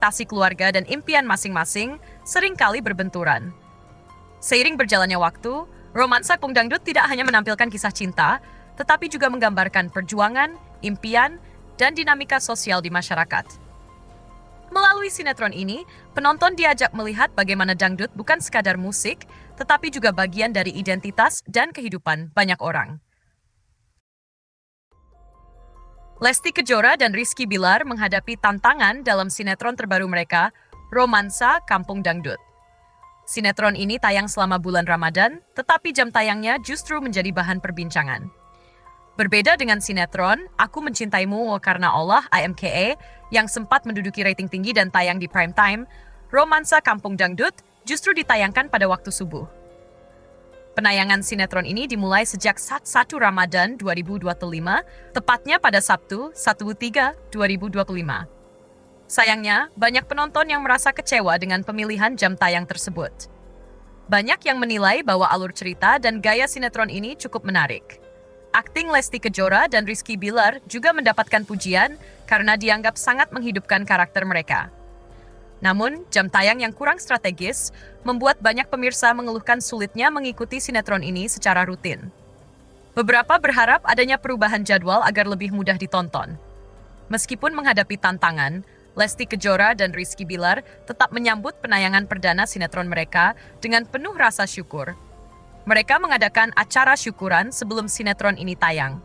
ekspektasi keluarga dan impian masing-masing seringkali berbenturan. Seiring berjalannya waktu, romansa Kampung Dangdut tidak hanya menampilkan kisah cinta, tetapi juga menggambarkan perjuangan, impian, dan dinamika sosial di masyarakat. Melalui sinetron ini, penonton diajak melihat bagaimana dangdut bukan sekadar musik, tetapi juga bagian dari identitas dan kehidupan banyak orang. Lesti Kejora dan Rizky Bilar menghadapi tantangan dalam sinetron terbaru mereka, Romansa Kampung Dangdut. Sinetron ini tayang selama bulan Ramadan, tetapi jam tayangnya justru menjadi bahan perbincangan. Berbeda dengan sinetron Aku Mencintaimu Karena Allah (AMKA) yang sempat menduduki rating tinggi dan tayang di prime time, Romansa Kampung Dangdut justru ditayangkan pada waktu subuh. Penayangan sinetron ini dimulai sejak 1 Ramadan 2025, tepatnya pada Sabtu 1/3/2025. Sayangnya, banyak penonton yang merasa kecewa dengan pemilihan jam tayang tersebut. Banyak yang menilai bahwa alur cerita dan gaya sinetron ini cukup menarik. Akting Lesti Kejora dan Rizky Bilar juga mendapatkan pujian karena dianggap sangat menghidupkan karakter mereka. Namun, jam tayang yang kurang strategis membuat banyak pemirsa mengeluhkan sulitnya mengikuti sinetron ini secara rutin. Beberapa berharap adanya perubahan jadwal agar lebih mudah ditonton. Meskipun menghadapi tantangan, Lesti Kejora dan Rizky Bilar tetap menyambut penayangan perdana sinetron mereka dengan penuh rasa syukur. Mereka mengadakan acara syukuran sebelum sinetron ini tayang.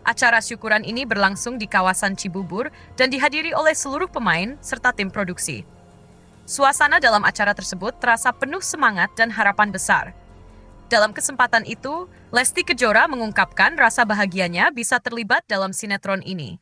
Acara syukuran ini berlangsung di kawasan Cibubur dan dihadiri oleh seluruh pemain serta tim produksi. Suasana dalam acara tersebut terasa penuh semangat dan harapan besar. Dalam kesempatan itu, Lesti Kejora mengungkapkan rasa bahagianya bisa terlibat dalam sinetron ini.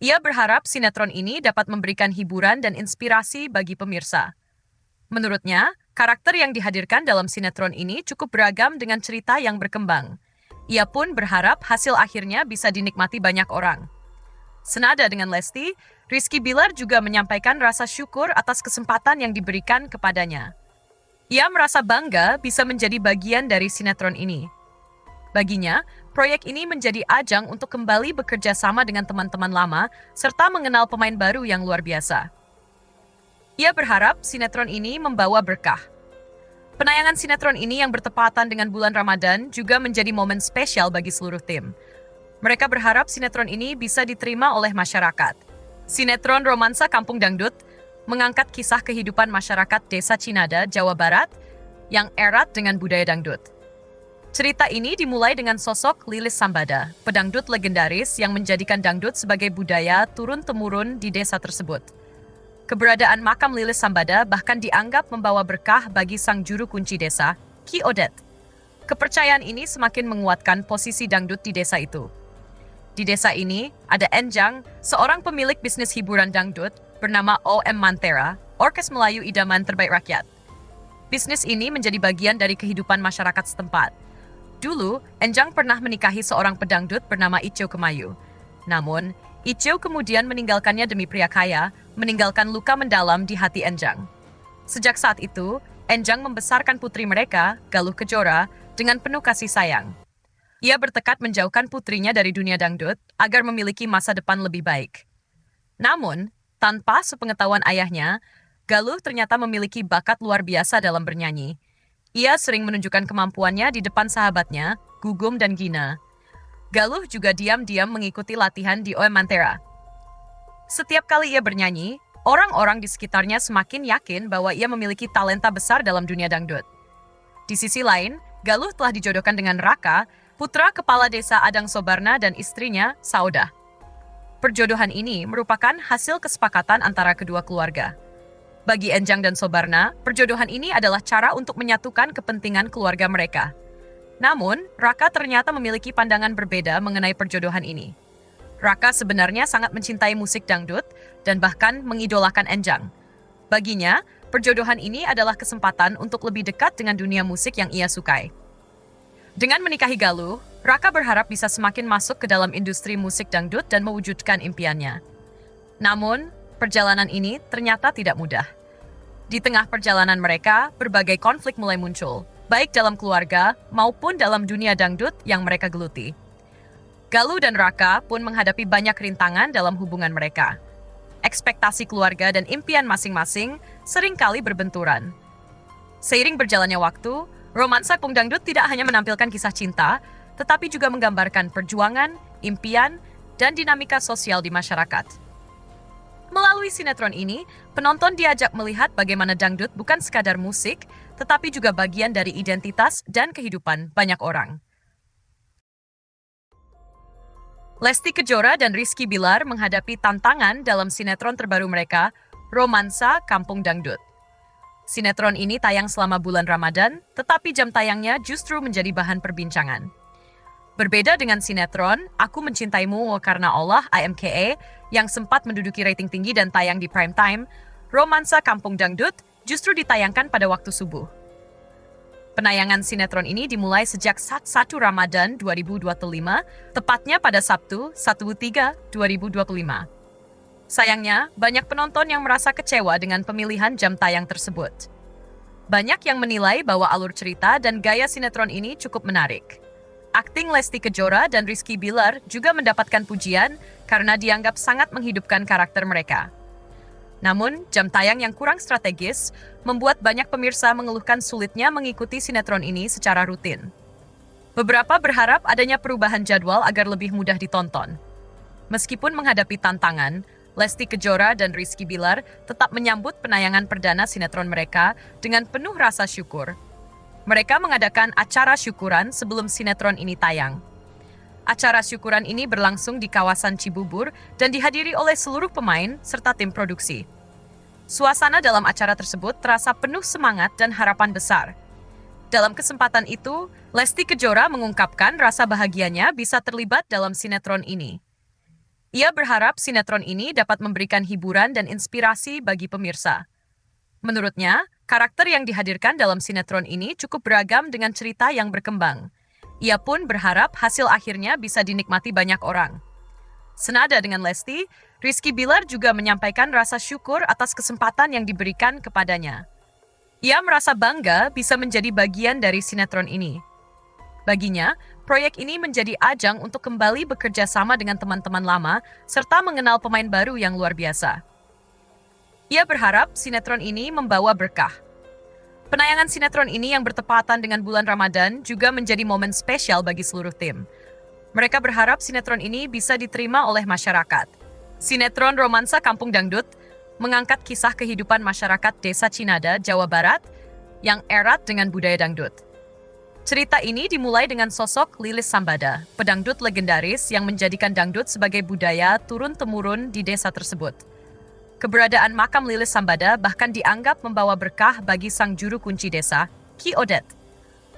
Ia berharap sinetron ini dapat memberikan hiburan dan inspirasi bagi pemirsa. Menurutnya, karakter yang dihadirkan dalam sinetron ini cukup beragam dengan cerita yang berkembang. Ia pun berharap hasil akhirnya bisa dinikmati banyak orang. Senada dengan Lesti, Rizky Bilar juga menyampaikan rasa syukur atas kesempatan yang diberikan kepadanya. Ia merasa bangga bisa menjadi bagian dari sinetron ini. Baginya, proyek ini menjadi ajang untuk kembali bekerja sama dengan teman-teman lama serta mengenal pemain baru yang luar biasa. Ia berharap sinetron ini membawa berkah. Penayangan sinetron ini yang bertepatan dengan bulan Ramadan juga menjadi momen spesial bagi seluruh tim. Mereka berharap sinetron ini bisa diterima oleh masyarakat. Sinetron Romansa Kampung Dangdut mengangkat kisah kehidupan masyarakat Desa Cinada, Jawa Barat yang erat dengan budaya dangdut. Cerita ini dimulai dengan sosok Lilis Sambada, pedangdut legendaris yang menjadikan dangdut sebagai budaya turun-temurun di desa tersebut. Keberadaan makam Lilis Sambada bahkan dianggap membawa berkah bagi sang juru kunci desa, Ki Odet. Kepercayaan ini semakin menguatkan posisi dangdut di desa itu. Di desa ini, ada Enjang, seorang pemilik bisnis hiburan dangdut bernama OM Mantera, Orkes Melayu Idaman Terbaik Rakyat. Bisnis ini menjadi bagian dari kehidupan masyarakat setempat. Dulu, Enjang pernah menikahi seorang pedangdut bernama Iceu Kemayu. Namun, Iceu kemudian meninggalkannya demi pria kaya, meninggalkan luka mendalam di hati Enjang. Sejak saat itu, Enjang membesarkan putri mereka, Galuh Kejora, dengan penuh kasih sayang. Ia bertekad menjauhkan putrinya dari dunia dangdut agar memiliki masa depan lebih baik. Namun, tanpa sepengetahuan ayahnya, Galuh ternyata memiliki bakat luar biasa dalam bernyanyi. Ia sering menunjukkan kemampuannya di depan sahabatnya, Gugum dan Gina. Galuh juga diam-diam mengikuti latihan di OM Mantera. Setiap kali ia bernyanyi, orang-orang di sekitarnya semakin yakin bahwa ia memiliki talenta besar dalam dunia dangdut. Di sisi lain, Galuh telah dijodohkan dengan Raka, putra kepala desa Adang Sobarna dan istrinya, Saudah. Perjodohan ini merupakan hasil kesepakatan antara kedua keluarga. Bagi Enjang dan Sobarna, perjodohan ini adalah cara untuk menyatukan kepentingan keluarga mereka. Namun, Raka ternyata memiliki pandangan berbeda mengenai perjodohan ini. Raka sebenarnya sangat mencintai musik dangdut dan bahkan mengidolakan Enjang. Baginya, perjodohan ini adalah kesempatan untuk lebih dekat dengan dunia musik yang ia sukai. Dengan menikahi Galuh, Raka berharap bisa semakin masuk ke dalam industri musik dangdut dan mewujudkan impiannya. Namun, perjalanan ini ternyata tidak mudah. Di tengah perjalanan mereka, berbagai konflik mulai muncul, baik dalam keluarga maupun dalam dunia dangdut yang mereka geluti. Galuh dan Raka pun menghadapi banyak rintangan dalam hubungan mereka. ekspektasi keluarga dan impian masing-masing seringkali berbenturan. Seiring berjalannya waktu, romansa Kampung Dangdut tidak hanya menampilkan kisah cinta, tetapi juga menggambarkan perjuangan, impian, dan dinamika sosial di masyarakat. Melalui sinetron ini, penonton diajak melihat bagaimana dangdut bukan sekadar musik, tetapi juga bagian dari identitas dan kehidupan banyak orang. Lesti Kejora dan Rizky Bilar menghadapi tantangan dalam sinetron terbaru mereka, Romansa Kampung Dangdut. Sinetron ini tayang selama bulan Ramadan, tetapi jam tayangnya justru menjadi bahan perbincangan. Berbeda dengan sinetron Aku Mencintaimu Karena Allah (AMKA) yang sempat menduduki rating tinggi dan tayang di prime time, Romansa Kampung Dangdut justru ditayangkan pada waktu subuh. Penayangan sinetron ini dimulai sejak 1 Ramadan 2025, tepatnya pada Sabtu 1/3/2025. Sayangnya, banyak penonton yang merasa kecewa dengan pemilihan jam tayang tersebut. Banyak yang menilai bahwa alur cerita dan gaya sinetron ini cukup menarik. Akting Lesti Kejora dan Rizky Bilar juga mendapatkan pujian karena dianggap sangat menghidupkan karakter mereka. Namun, jam tayang yang kurang strategis membuat banyak pemirsa mengeluhkan sulitnya mengikuti sinetron ini secara rutin. Beberapa berharap adanya perubahan jadwal agar lebih mudah ditonton. Meskipun menghadapi tantangan, Lesti Kejora dan Rizky Bilar tetap menyambut penayangan perdana sinetron mereka dengan penuh rasa syukur. Mereka mengadakan acara syukuran sebelum sinetron ini tayang. Acara syukuran ini berlangsung di kawasan Cibubur dan dihadiri oleh seluruh pemain serta tim produksi. Suasana dalam acara tersebut terasa penuh semangat dan harapan besar. Dalam kesempatan itu, Lesti Kejora mengungkapkan rasa bahagianya bisa terlibat dalam sinetron ini. Ia berharap sinetron ini dapat memberikan hiburan dan inspirasi bagi pemirsa. Menurutnya, karakter yang dihadirkan dalam sinetron ini cukup beragam dengan cerita yang berkembang. Ia pun berharap hasil akhirnya bisa dinikmati banyak orang. Senada dengan Lesti, Rizky Bilar juga menyampaikan rasa syukur atas kesempatan yang diberikan kepadanya. Ia merasa bangga bisa menjadi bagian dari sinetron ini. Baginya, proyek ini menjadi ajang untuk kembali bekerja sama dengan teman-teman lama serta mengenal pemain baru yang luar biasa. Ia berharap sinetron ini membawa berkah. Penayangan sinetron ini yang bertepatan dengan bulan Ramadan juga menjadi momen spesial bagi seluruh tim. Mereka berharap sinetron ini bisa diterima oleh masyarakat. Sinetron Romansa Kampung Dangdut mengangkat kisah kehidupan masyarakat Desa Cinada, Jawa Barat yang erat dengan budaya dangdut. Cerita ini dimulai dengan sosok Lilis Sambada, pedangdut legendaris yang menjadikan dangdut sebagai budaya turun-temurun di desa tersebut. Keberadaan makam Lilis Sambada bahkan dianggap membawa berkah bagi sang juru kunci desa, Ki Odet.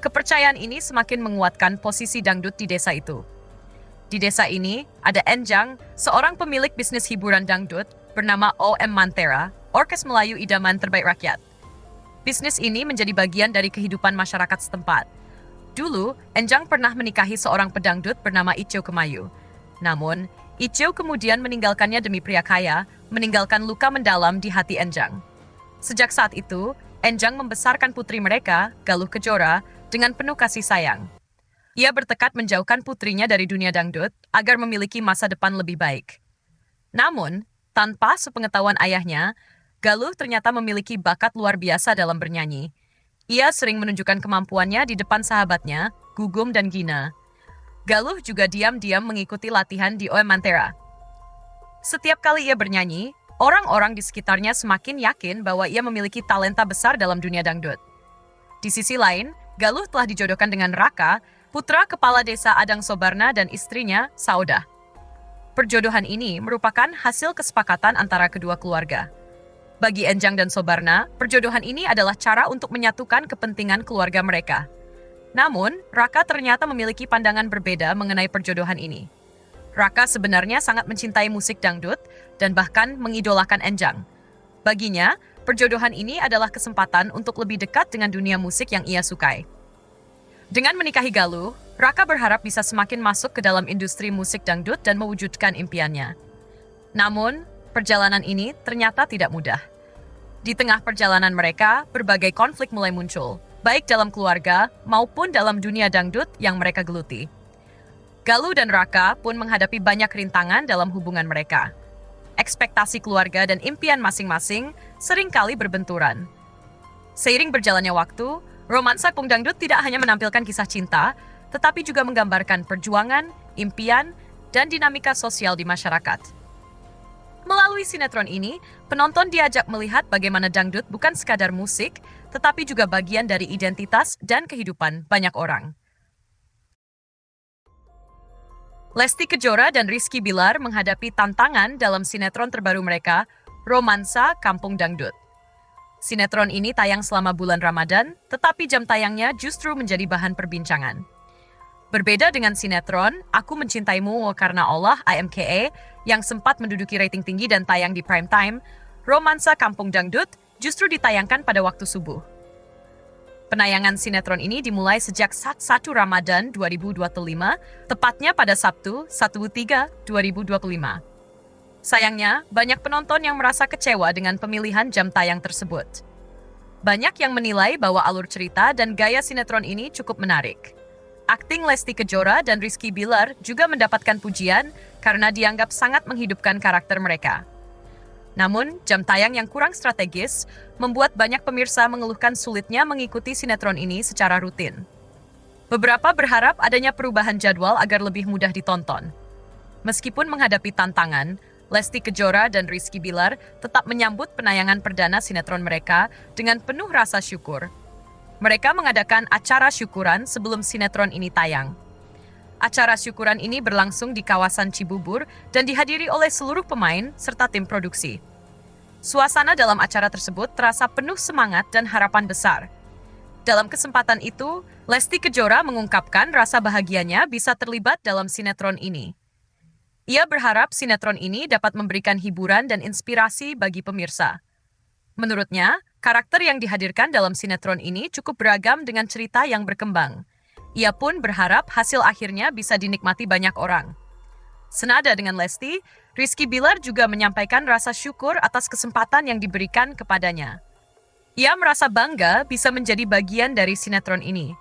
Kepercayaan ini semakin menguatkan posisi dangdut di desa itu. Di desa ini, ada Enjang, seorang pemilik bisnis hiburan dangdut bernama OM Mantera, Orkes Melayu Idaman Terbaik Rakyat. Bisnis ini menjadi bagian dari kehidupan masyarakat setempat. Dulu, Enjang pernah menikahi seorang pedangdut bernama Iceu Kemayu. Namun, Iceu kemudian meninggalkannya demi pria kaya, meninggalkan luka mendalam di hati Enjang. Sejak saat itu, Enjang membesarkan putri mereka, Galuh Kejora, dengan penuh kasih sayang. Ia bertekad menjauhkan putrinya dari dunia dangdut agar memiliki masa depan lebih baik. Namun, tanpa sepengetahuan ayahnya, Galuh ternyata memiliki bakat luar biasa dalam bernyanyi. Ia sering menunjukkan kemampuannya di depan sahabatnya, Gugum dan Gina. Galuh juga diam-diam mengikuti latihan di OM Mantera. Setiap kali ia bernyanyi, orang-orang di sekitarnya semakin yakin bahwa ia memiliki talenta besar dalam dunia dangdut. Di sisi lain, Galuh telah dijodohkan dengan Raka, putra kepala desa Adang Sobarna dan istrinya, Saudah. Perjodohan ini merupakan hasil kesepakatan antara kedua keluarga. Bagi Enjang dan Sobarna, perjodohan ini adalah cara untuk menyatukan kepentingan keluarga mereka. Namun, Raka ternyata memiliki pandangan berbeda mengenai perjodohan ini. Raka sebenarnya sangat mencintai musik dangdut dan bahkan mengidolakan Enjang. Baginya, perjodohan ini adalah kesempatan untuk lebih dekat dengan dunia musik yang ia sukai. Dengan menikahi Galuh, Raka berharap bisa semakin masuk ke dalam industri musik dangdut dan mewujudkan impiannya. Namun, perjalanan ini ternyata tidak mudah. Di tengah perjalanan mereka, berbagai konflik mulai muncul, baik dalam keluarga maupun dalam dunia dangdut yang mereka geluti. Galuh dan Raka pun menghadapi banyak rintangan dalam hubungan mereka. ekspektasi keluarga dan impian masing-masing seringkali berbenturan. Seiring berjalannya waktu, romansa Kampung Dangdut tidak hanya menampilkan kisah cinta, tetapi juga menggambarkan perjuangan, impian, dan dinamika sosial di masyarakat. Melalui sinetron ini, penonton diajak melihat bagaimana dangdut bukan sekadar musik, tetapi juga bagian dari identitas dan kehidupan banyak orang. Lesti Kejora dan Rizky Bilar menghadapi tantangan dalam sinetron terbaru mereka, Romansa Kampung Dangdut. Sinetron ini tayang selama bulan Ramadan, tetapi jam tayangnya justru menjadi bahan perbincangan. Berbeda dengan sinetron Aku Mencintaimu Karena Allah (AMKA) yang sempat menduduki rating tinggi dan tayang di prime time, Romansa Kampung Dangdut justru ditayangkan pada waktu subuh. Penayangan sinetron ini dimulai sejak 1 Ramadan 2025, tepatnya pada Sabtu 1/3/2025. Sayangnya, banyak penonton yang merasa kecewa dengan pemilihan jam tayang tersebut. Banyak yang menilai bahwa alur cerita dan gaya sinetron ini cukup menarik. Akting Lesti Kejora dan Rizky Bilar juga mendapatkan pujian karena dianggap sangat menghidupkan karakter mereka. Namun, jam tayang yang kurang strategis membuat banyak pemirsa mengeluhkan sulitnya mengikuti sinetron ini secara rutin. Beberapa berharap adanya perubahan jadwal agar lebih mudah ditonton. Meskipun menghadapi tantangan, Lesti Kejora dan Rizky Bilar tetap menyambut penayangan perdana sinetron mereka dengan penuh rasa syukur. Mereka mengadakan acara syukuran sebelum sinetron ini tayang. Acara syukuran ini berlangsung di kawasan Cibubur dan dihadiri oleh seluruh pemain serta tim produksi. Suasana dalam acara tersebut terasa penuh semangat dan harapan besar. Dalam kesempatan itu, Lesti Kejora mengungkapkan rasa bahagianya bisa terlibat dalam sinetron ini. Ia berharap sinetron ini dapat memberikan hiburan dan inspirasi bagi pemirsa. Menurutnya, karakter yang dihadirkan dalam sinetron ini cukup beragam dengan cerita yang berkembang. Ia pun berharap hasil akhirnya bisa dinikmati banyak orang. Senada dengan Lesti, Rizky Bilar juga menyampaikan rasa syukur atas kesempatan yang diberikan kepadanya. Ia merasa bangga bisa menjadi bagian dari sinetron ini.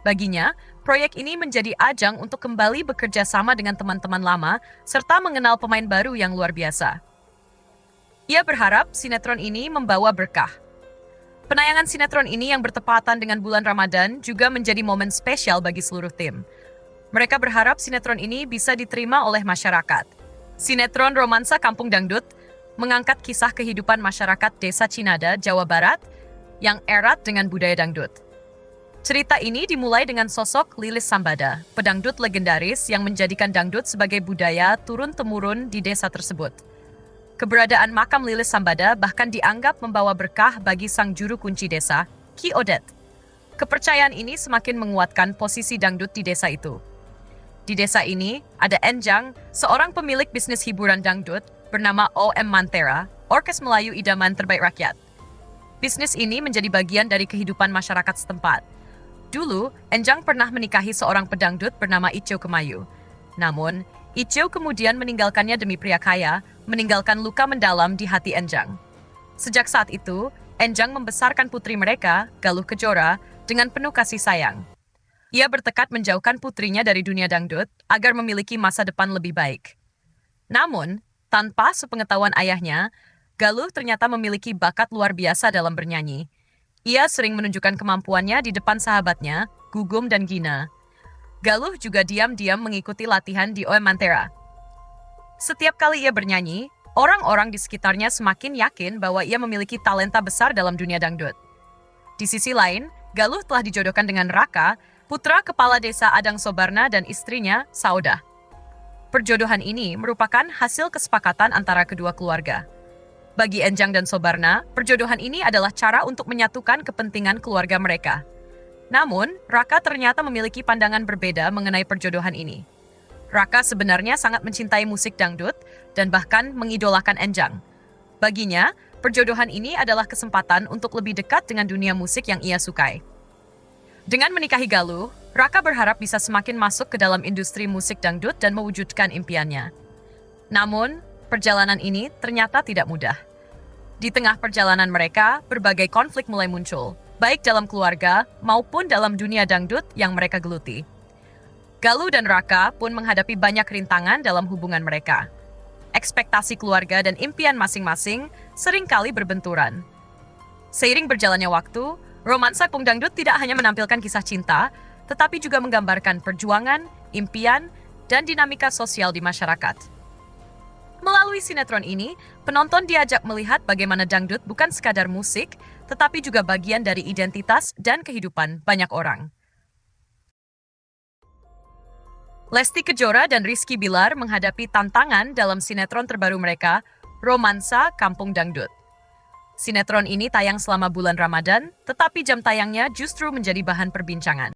Baginya, proyek ini menjadi ajang untuk kembali bekerja sama dengan teman-teman lama serta mengenal pemain baru yang luar biasa. Ia berharap sinetron ini membawa berkah. Penayangan sinetron ini yang bertepatan dengan bulan Ramadan juga menjadi momen spesial bagi seluruh tim. Mereka berharap sinetron ini bisa diterima oleh masyarakat. Sinetron Romansa Kampung Dangdut mengangkat kisah kehidupan masyarakat Desa Cinada, Jawa Barat yang erat dengan budaya dangdut. Cerita ini dimulai dengan sosok Lilis Sambada, pedangdut legendaris yang menjadikan dangdut sebagai budaya turun-temurun di desa tersebut. Keberadaan makam Lilis Sambada bahkan dianggap membawa berkah bagi sang juru kunci desa, Ki Odet. Kepercayaan ini semakin menguatkan posisi dangdut di desa itu. Di desa ini, ada Enjang, seorang pemilik bisnis hiburan dangdut bernama OM Mantera, Orkes Melayu Idaman Terbaik Rakyat. Bisnis ini menjadi bagian dari kehidupan masyarakat setempat. Dulu, Enjang pernah menikahi seorang pedangdut bernama Icio Kemayu. Namun, Icio kemudian meninggalkannya demi pria kaya, meninggalkan luka mendalam di hati Enjang. Sejak saat itu, Enjang membesarkan putri mereka, Galuh Kejora, dengan penuh kasih sayang. Ia bertekad menjauhkan putrinya dari dunia dangdut agar memiliki masa depan lebih baik. Namun, tanpa sepengetahuan ayahnya, Galuh ternyata memiliki bakat luar biasa dalam bernyanyi. Ia sering menunjukkan kemampuannya di depan sahabatnya, Gugum dan Gina. Galuh juga diam-diam mengikuti latihan di OM Mantera. Setiap kali ia bernyanyi, orang-orang di sekitarnya semakin yakin bahwa ia memiliki talenta besar dalam dunia dangdut. Di sisi lain, Galuh telah dijodohkan dengan Raka, putra kepala desa Adang Sobarna dan istrinya, Saudah. Perjodohan ini merupakan hasil kesepakatan antara kedua keluarga. Bagi Enjang dan Sobarna, perjodohan ini adalah cara untuk menyatukan kepentingan keluarga mereka. Namun, Raka ternyata memiliki pandangan berbeda mengenai perjodohan ini. Raka sebenarnya sangat mencintai musik dangdut dan bahkan mengidolakan Enjang. Baginya, perjodohan ini adalah kesempatan untuk lebih dekat dengan dunia musik yang ia sukai. Dengan menikahi Galuh, Raka berharap bisa semakin masuk ke dalam industri musik dangdut dan mewujudkan impiannya. Namun, perjalanan ini ternyata tidak mudah. Di tengah perjalanan mereka, berbagai konflik mulai muncul, baik dalam keluarga maupun dalam dunia dangdut yang mereka geluti. Galuh dan Raka pun menghadapi banyak rintangan dalam hubungan mereka. ekspektasi keluarga dan impian masing-masing seringkali berbenturan. Seiring berjalannya waktu, romansa Kampung Dangdut tidak hanya menampilkan kisah cinta, tetapi juga menggambarkan perjuangan, impian, dan dinamika sosial di masyarakat. Melalui sinetron ini, penonton diajak melihat bagaimana dangdut bukan sekadar musik, tetapi juga bagian dari identitas dan kehidupan banyak orang. Lesti Kejora dan Rizky Bilar menghadapi tantangan dalam sinetron terbaru mereka, Romansa Kampung Dangdut. Sinetron ini tayang selama bulan Ramadan, tetapi jam tayangnya justru menjadi bahan perbincangan.